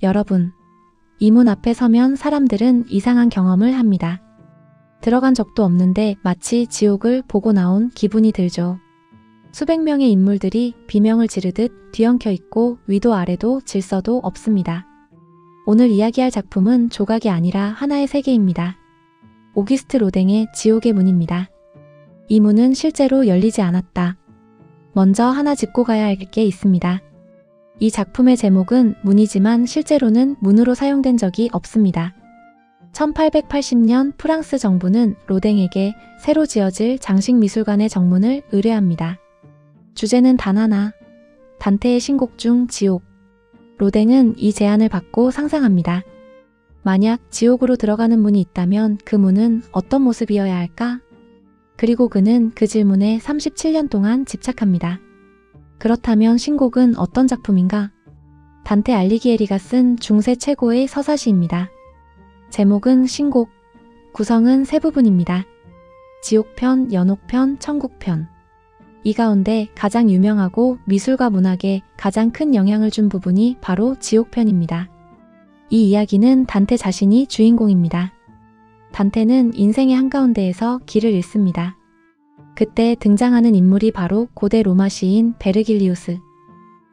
여러분, 이 문 앞에 서면 사람들은 이상한 경험을 합니다. 들어간 적도 없는데 마치 지옥을 보고 나온 기분이 들죠. 수백 명의 인물들이 비명을 지르듯 뒤엉켜 있고 위도 아래도 질서도 없습니다. 오늘 이야기할 작품은 조각이 아니라 하나의 세계입니다. 오기스트 로댕의 지옥의 문입니다. 이 문은 실제로 열리지 않았다. 먼저 하나 짚고 가야 할 게 있습니다. 이 작품의 제목은 문이지만 실제로는 문으로 사용된 적이 없습니다. 1880년 프랑스 정부는 로댕에게 새로 지어질 장식미술관의 정문을 의뢰합니다. 주제는 단 하나, 단테의 신곡 중 지옥. 로댕은 이 제안을 받고 상상합니다. 만약 지옥으로 들어가는 문이 있다면 그 문은 어떤 모습이어야 할까? 그리고 그는 그 질문에 37년 동안 집착합니다. 그렇다면 신곡은 어떤 작품인가? 단테 알리기에리가 쓴 중세 최고의 서사시입니다. 제목은 신곡, 구성은 세 부분입니다. 지옥편, 연옥편, 천국편. 이 가운데 가장 유명하고 미술과 문학에 가장 큰 영향을 준 부분이 바로 지옥편입니다. 이 이야기는 단테 자신이 주인공입니다. 단테는 인생의 한가운데에서 길을 잃습니다. 그때 등장하는 인물이 바로 고대 로마 시인 베르길리우스.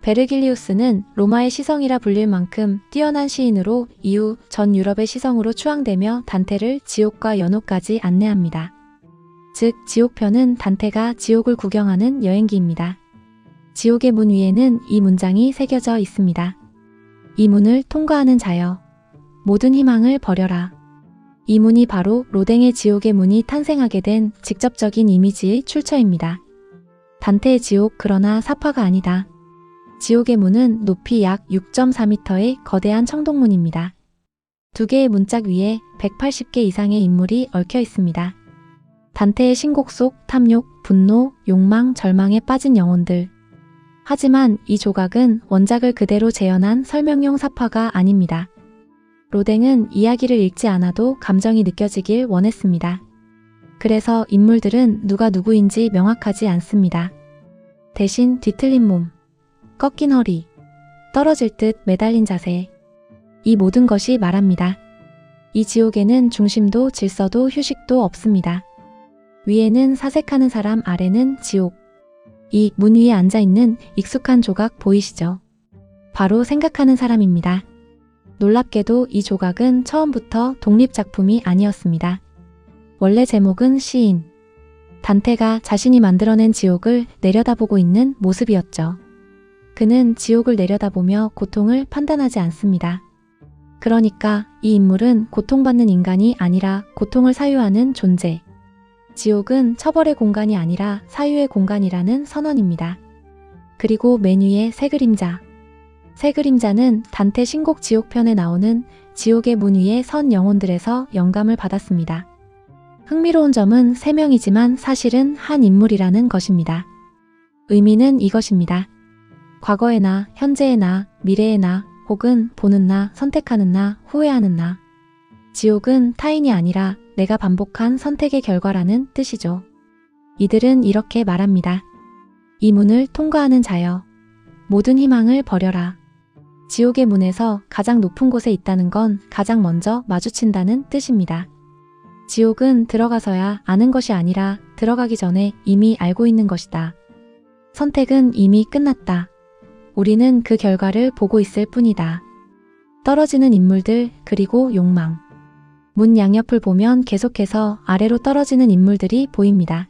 베르길리우스는 로마의 시성이라 불릴 만큼 뛰어난 시인으로 이후 전 유럽의 시성으로 추앙되며 단테를 지옥과 연옥까지 안내합니다. 즉 지옥편은 단테가 지옥을 구경하는 여행기입니다. 지옥의 문 위에는 이 문장이 새겨져 있습니다. 이 문을 통과하는 자여, 모든 희망을 버려라. 이 문이 바로 로댕의 지옥의 문이 탄생하게 된 직접적인 이미지의 출처입니다. 단테의 지옥 그러나 사파가 아니다. 지옥의 문은 높이 약 6.4m의 거대한 청동문입니다. 두 개의 문짝 위에 180개 이상의 인물이 얽혀 있습니다. 단테의 신곡 속 탐욕, 분노, 욕망, 절망에 빠진 영혼들. 하지만 이 조각은 원작을 그대로 재현한 설명용 사파가 아닙니다. 로댕은 이야기를 읽지 않아도 감정이 느껴지길 원했습니다. 그래서 인물들은 누가 누구인지 명확하지 않습니다. 대신 뒤틀린 몸, 꺾인 허리, 떨어질 듯 매달린 자세. 이 모든 것이 말합니다. 이 지옥에는 중심도 질서도 휴식도 없습니다. 위에는 사색하는 사람, 아래는 지옥. 이 문 위에 앉아있는 익숙한 조각 보이시죠? 바로 생각하는 사람입니다. 놀랍게도 이 조각은 처음부터 독립작품이 아니었습니다. 원래 제목은 시인, 단테가 자신이 만들어낸 지옥을 내려다보고 있는 모습이었죠. 그는 지옥을 내려다보며 고통을 판단하지 않습니다. 그러니까 이 인물은 고통받는 인간이 아니라 고통을 사유하는 존재. 지옥은 처벌의 공간이 아니라 사유의 공간이라는 선언입니다. 그리고 맨 위에 새 그림자. 새 그림자는 단테 신곡 지옥편에 나오는 지옥의 문 위에 선 영혼들에서 영감을 받았습니다. 흥미로운 점은 세 명이지만 사실은 한 인물이라는 것입니다. 의미는 이것입니다. 과거의 나, 현재의 나, 미래의 나, 혹은 보는 나, 선택하는 나, 후회하는 나. 지옥은 타인이 아니라 내가 반복한 선택의 결과라는 뜻이죠. 이들은 이렇게 말합니다. 이 문을 통과하는 자여, 모든 희망을 버려라. 지옥의 문에서 가장 높은 곳에 있다는 건 가장 먼저 마주친다는 뜻입니다. 지옥은 들어가서야 아는 것이 아니라 들어가기 전에 이미 알고 있는 것이다. 선택은 이미 끝났다. 우리는 그 결과를 보고 있을 뿐이다. 떨어지는 인물들, 그리고 욕망. 문 양옆을 보면 계속해서 아래로 떨어지는 인물들이 보입니다.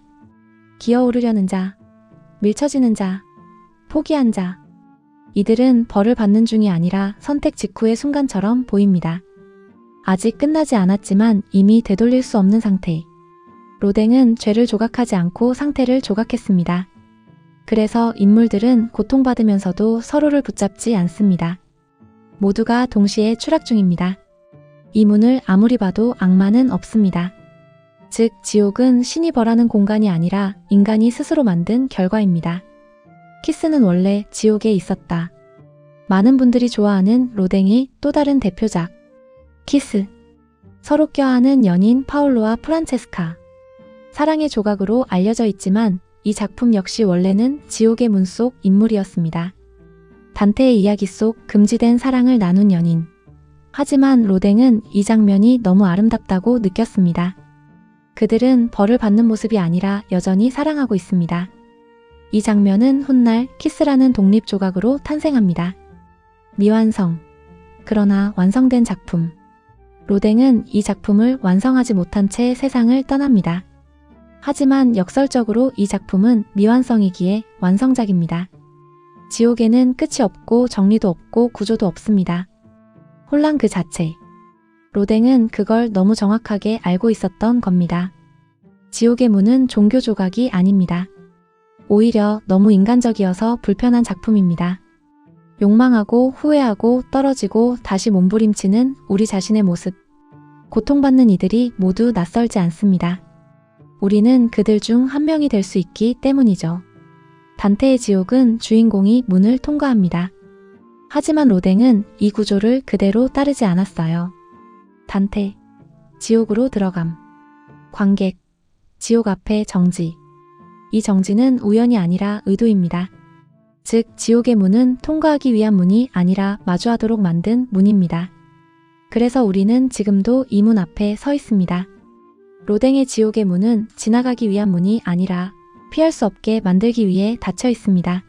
기어오르려는 자, 밀쳐지는 자, 포기한 자. 이들은 벌을 받는 중이 아니라 선택 직후의 순간처럼 보입니다. 아직 끝나지 않았지만 이미 되돌릴 수 없는 상태. 로댕은 죄를 조각하지 않고 상태를 조각했습니다. 그래서 인물들은 고통받으면서도 서로를 붙잡지 않습니다. 모두가 동시에 추락 중입니다. 이 문을 아무리 봐도 악마는 없습니다. 즉, 지옥은 신이 벌하는 공간이 아니라 인간이 스스로 만든 결과입니다. 키스는 원래 지옥에 있었다. 많은 분들이 좋아하는 로댕의 또 다른 대표작, 키스. 서로 껴안은 연인 파올로와 프란체스카. 사랑의 조각으로 알려져 있지만 이 작품 역시 원래는 지옥의 문 속 인물이었습니다. 단테의 이야기 속 금지된 사랑을 나눈 연인. 하지만 로댕은 이 장면이 너무 아름답다고 느꼈습니다. 그들은 벌을 받는 모습이 아니라 여전히 사랑하고 있습니다. 이 장면은 훗날 키스라는 독립 조각으로 탄생합니다. 미완성. 그러나 완성된 작품. 로댕은 이 작품을 완성하지 못한 채 세상을 떠납니다. 하지만 역설적으로 이 작품은 미완성이기에 완성작입니다. 지옥에는 끝이 없고 정리도 없고 구조도 없습니다. 혼란 그 자체. 로댕은 그걸 너무 정확하게 알고 있었던 겁니다. 지옥의 문은 종교 조각이 아닙니다. 오히려 너무 인간적이어서 불편한 작품입니다. 욕망하고 후회하고 떨어지고 다시 몸부림치는 우리 자신의 모습. 고통받는 이들이 모두 낯설지 않습니다. 우리는 그들 중 한 명이 될 수 있기 때문이죠. 단테의 지옥은 주인공이 문을 통과합니다. 하지만 로댕은 이 구조를 그대로 따르지 않았어요. 단테, 지옥으로 들어감. 관객, 지옥 앞에 정지. 이 정지는 우연이 아니라 의도입니다. 즉, 지옥의 문은 통과하기 위한 문이 아니라 마주하도록 만든 문입니다. 그래서 우리는 지금도 이 문 앞에 서 있습니다. 로댕의 지옥의 문은 지나가기 위한 문이 아니라 피할 수 없게 만들기 위해 닫혀 있습니다.